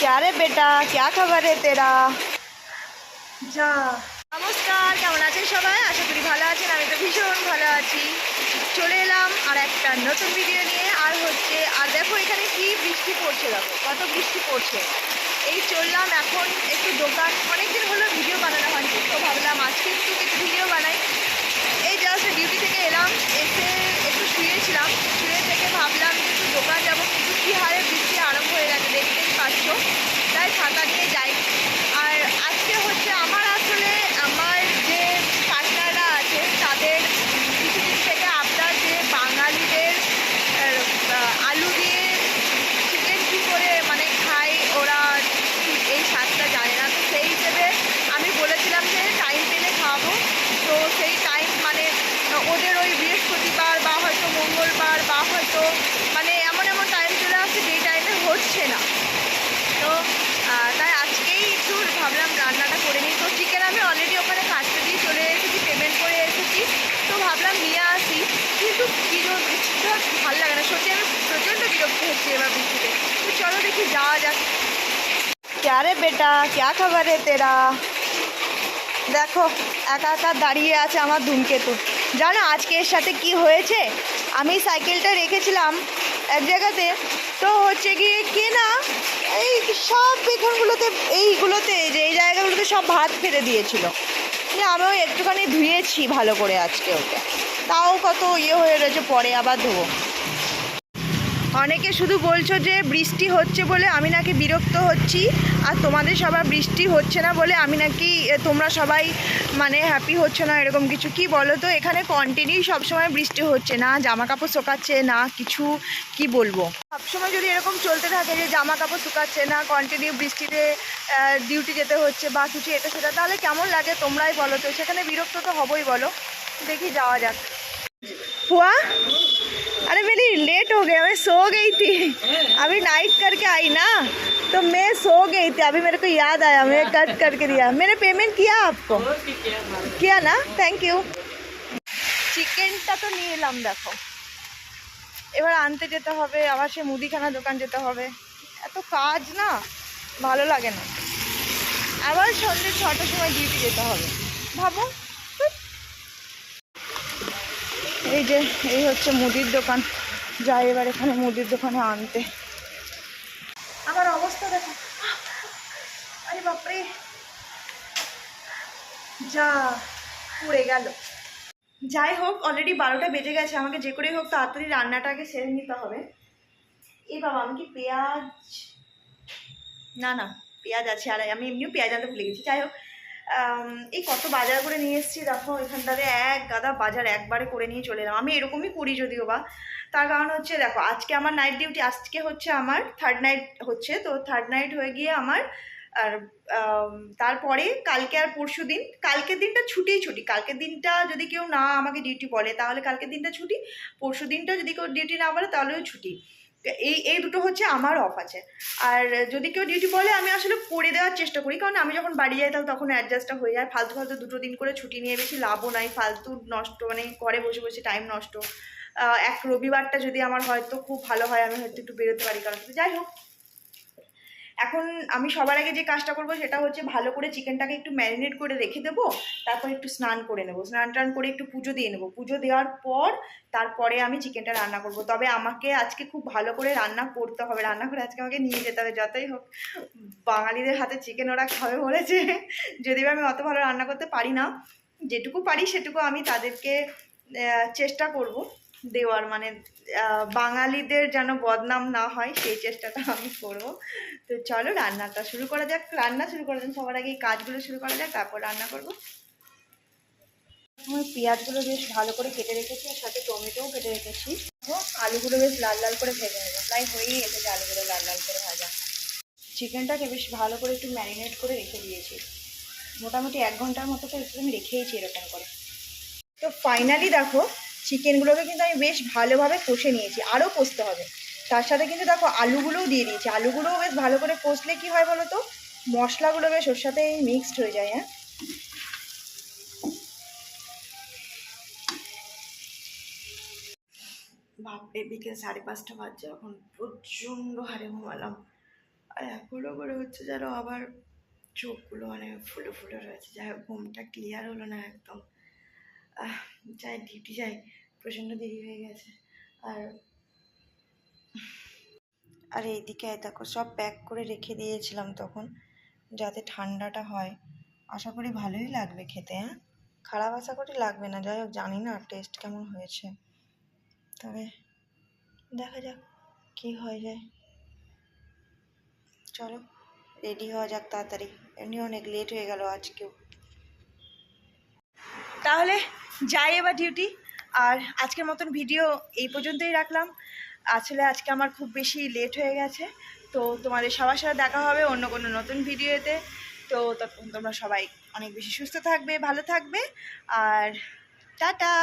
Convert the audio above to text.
क्या रे बेटा, क्या खबर है तेरा? যা নমস্কার, কেমন আছেন সবাই? আশা করি ভালো আছেন। আমি তো ভীষণ ভালো আছি। চলে এলাম আর একটা নতুন ভিডিও নিয়ে। আর দেখো এখানে কি বৃষ্টি পড়ছে, দেখো কত বৃষ্টি পড়ছে। এই চললাম এখন একটু দোকান, অনেকদিন হলো ভিডিও বানানো হয়নি, তো ভাবলাম আজকে একটু কিছু ভিডিও বানাই। এই জাস্ট ডিউটি থেকে এলাম, এসে একটু শুয়েছিলাম, শুয়ে থেকে ভাবলাম যে একটু দোকান যাবো, কিন্তু কী হারে বৃষ্টি আরম্ভ হয়ে গেছে, দেখতেই পাচ্ছ। তাই ছাতা নিয়ে যাই। আর আজকে হচ্ছে আমার যে পার্টনাররা আছে তাদের কিছুদিন থেকে আবদার, যে বাঙালিদের আলু দিয়ে চিকেন কী করে মানে খায় ওরা, এই স্বাদটা জানে না। তো সেই হিসেবে আমি বলেছিলাম যে টাইম পেলে খাওয়াবো। তো সেই টাইম মানে ওদের ওই বৃহস্পতিবার বা হয়তো মঙ্গলবার বা হয়তো মানে এমন এমন টাইম চলে আসছে যেই টাইমে হচ্ছে না। তো তাই আজকেই একটু ভাবলাম রান্নাটা করে নিই। তো চিকেন আমি অলরেডি ওখানে কাটতে দিয়ে চলে এসেছি, পেমেন্ট করে এসেছি। তো ভাবলাম নিয়ে আসি, কিন্তু বৃষ্টিটা ভালো লাগে না সত্যি। আমি প্রচণ্ড বিরক্ত হচ্ছি এবার বৃষ্টিতে। তো চলো দেখি যাওয়া যাক। क्या रे बेटा, क्या खबर है तेरा? দেখো একা একা দাঁড়িয়ে আছে আমার ধূমকেতু। জানো আজকে এর সাথে কি হয়েছে? আমি সাইকেলটা রেখেছিলাম এক জায়গাতে, তো হচ্ছে গিয়ে কে না এই সব পেছনগুলোতে এইগুলোতে যে এই জায়গাগুলোতে সব ভাত ফেলে দিয়েছিল। আমিও একটুখানি ধুয়েছি ভালো করে আজকে ওকে, তাও কত হয়ে রয়েছে, পরে আবার ধোবো। অনেকে শুধু বলছো যে বৃষ্টি হচ্ছে বলে আমি নাকি বিরক্ত হচ্ছি, আর তোমাদের সবার বৃষ্টি হচ্ছে না বলে আমি নাকি তোমরা সবাই মানে হ্যাপি হচ্ছে না, এরকম কিছু। কি বলো তো, এখানে কন্টিনিউ সবসময় বৃষ্টি হচ্ছে, না জামা কাপড় শুকাচ্ছে না কিছু। কি বলবো, সবসময় যদি এরকম চলতে থাকে যে জামা কাপড় শুকাচ্ছে না, কন্টিনিউ বৃষ্টিতে ডিউটি যেতে হচ্ছে বা কিছু এটা সেটা, তাহলে কেমন লাগে তোমরাই বলো তো। সেখানে বিরক্ত তো হবই বলো। দেখি যাওয়া যাক। हुआ? अरे मेरी लेट हो गया, मैं सो गई थी। अभी नाइट करके आई ना, तो मैं सो गई थी। अभी मेरे को याद आया, मैं कट करके दिया। मैंने पेमेंट किया आपको? किया ना, थैंक यू। চিকেনটা তো নিয়ে এলাম, দেখো এবার আনতে যেতে হবে, আবার সে মুদিখানা দোকান যেতে হবে। এত কাজ না, ভালো লাগে না। আবার সন্ধ্যে 6টার সময় ডিউটি যেতে হবে, ভাবো। এই যে এই হচ্ছে মুদির দোকান, যাই এবার এখানে মুদির দোকানে আনতে। আমার অবস্থা দেখো, আরে বাপরে, যা পুড়ে গেল। যাই হোক, অলরেডি 12টা বেজে গেছে, আমাকে যে করেই হোক তাড়াতাড়ি রান্নাটাকে সেরে নিতে হবে। এই বাবা, আমি কি পেঁয়াজ, না না পেঁয়াজ আছে, আর আমি এমনিও পেঁয়াজ আনতে ভুলে গেছি। যাই হোক, এই কত বাজার করে নিয়ে এসেছি দেখো। এখানটাতে এক গাদা বাজার একবারে করে নিয়ে চলে এলাম। আমি এরকমই করি যদিও বা, তার কারণ হচ্ছে দেখো আজকে আমার নাইট ডিউটি, আজকে হচ্ছে আমার থার্ড নাইট হচ্ছে, তো থার্ড নাইট হয়ে গিয়ে আমার আর তারপরে কালকে আর পরশু দিন, কালকের দিনটা ছুটিই ছুটি। কালকের দিনটা যদি কেউ না আমাকে ডিউটি বলে তাহলে কালকের দিনটা ছুটি, পরশু দিনটা যদি কেউ ডিউটি না বলে তাহলেও ছুটি। এই দুটো হচ্ছে আমার অফ আছে। আর যদি কেউ ডিউটি বলে আমি আসলে করে দেওয়ার চেষ্টা করি, কারণ আমি যখন বাড়ি যাই তাহলে তখন অ্যাডজাস্টটা হয়ে যায়। ফালতু ফালতু দুটো দিন করে ছুটি নিয়ে বেশি লাভও নাই, ফালতু নষ্ট, মানে ঘরে বসে বসে টাইম নষ্ট। এক রবিবারটা যদি আমার হয়তো খুব ভালো হয়, আমি হয়তো একটু বেরোতে পারি। কারণ যাই হোক, এখন আমি সবার আগে যে কাজটা করবো সেটা হচ্ছে ভালো করে চিকেনটাকে একটু ম্যারিনেট করে রেখে দেবো, তারপর একটু স্নান করে নেবো, স্নান টান করে একটু পুজো দিয়ে নেবো। পুজো দেওয়ার পর তারপরে আমি চিকেনটা রান্না করব। তবে আমাকে আজকে খুব ভালো করে রান্না করতে হবে, রান্না করে আজকে আমাকে নিয়ে যেতে হবে। যতই হোক বাঙালিদের হাতে চিকেন ওরা খাবে বলেছে, যদিও আমি অত ভালো রান্না করতে পারি না, যেটুকু পারি সেটুকু আমি তাদেরকে চেষ্টা করব দেওয়ার, মানে বাঙালিদের যেন বদনাম না হয় সেই চেষ্টাটা আমি করব। তো চলো রান্নাটা শুরু করা যাক। রান্না শুরু করা যাক, সবার আগে এই কাজগুলো শুরু করা যাক, তারপর রান্না করব। আমি পেঁয়াজগুলো বেশ ভালো করে কেটে রেখেছি, আর সাথে টমেটোও কেটে রেখেছি। আলুগুলো বেশ লাল লাল করে ভেজে নেবো, প্রায় হয়েই এসেছে আলুগুলো লাল লাল করে ভাজা। চিকেনটাকে বেশ ভালো করে একটু ম্যারিনেট করে রেখে দিয়েছি, মোটামুটি 1 ঘন্টার মতো তো একটু আমি রেখেইছি এরকম করে। তো ফাইনালি দেখো চিকেনগুলোকে কিন্তু আমি বেশ ভালোভাবে কষে নিয়েছি, আরও কষতে হবে। তার সাথে কিন্তু দেখো আলুগুলোও দিয়ে দিয়েছি, আলুগুলোও বেশ ভালো করে কষলে কি হয় বলো তো, মশলাগুলো বেশ ওর সাথে মিক্সড হয়ে যায়। হ্যাঁ, বাপরে বিকেল 5:30 বাজছে, এখন প্রচণ্ড হারে ঘুমালাম। আর এখনও করে হচ্ছে যেন আবার চোখগুলো মানে ফুলে ফুলে রয়েছে। যাই হোক, ঘুমটা ক্লিয়ার হলো না একদম। যাই ডিউটি যাই, প্রচণ্ড দেরি হয়ে গেছে। আর আর এইদিকে দেখো সব প্যাক করে রেখে দিয়েছিলাম তখন, যাতে ঠান্ডাটা হয়। আশা করি ভালোই লাগবে খেতে। হ্যাঁ, খারাপ আশা করি লাগবে না। যাই হোক, জানি না টেস্ট কেমন হয়েছে, তবে দেখা যাক কী হয়ে যায়। চলো রেডি হওয়া যাক তাড়াতাড়ি, এমনি অনেক লেট হয়ে গেল আজকেও। তাহলে যাই এবার ডিউটি। আর আজকের মতন ভিডিও এই পর্যন্তই রাখলাম। আসলে আজকে আমার খুব বেশি লেট হয়ে গেছে, তো তোমাদের সবার সাথে দেখা হবে অন্য কোনো নতুন ভিডিওতে। তো ততক্ষণ তোমরা সবাই অনেক বেশি সুস্থ থাকবে, ভালো থাকবে, আর টাটা।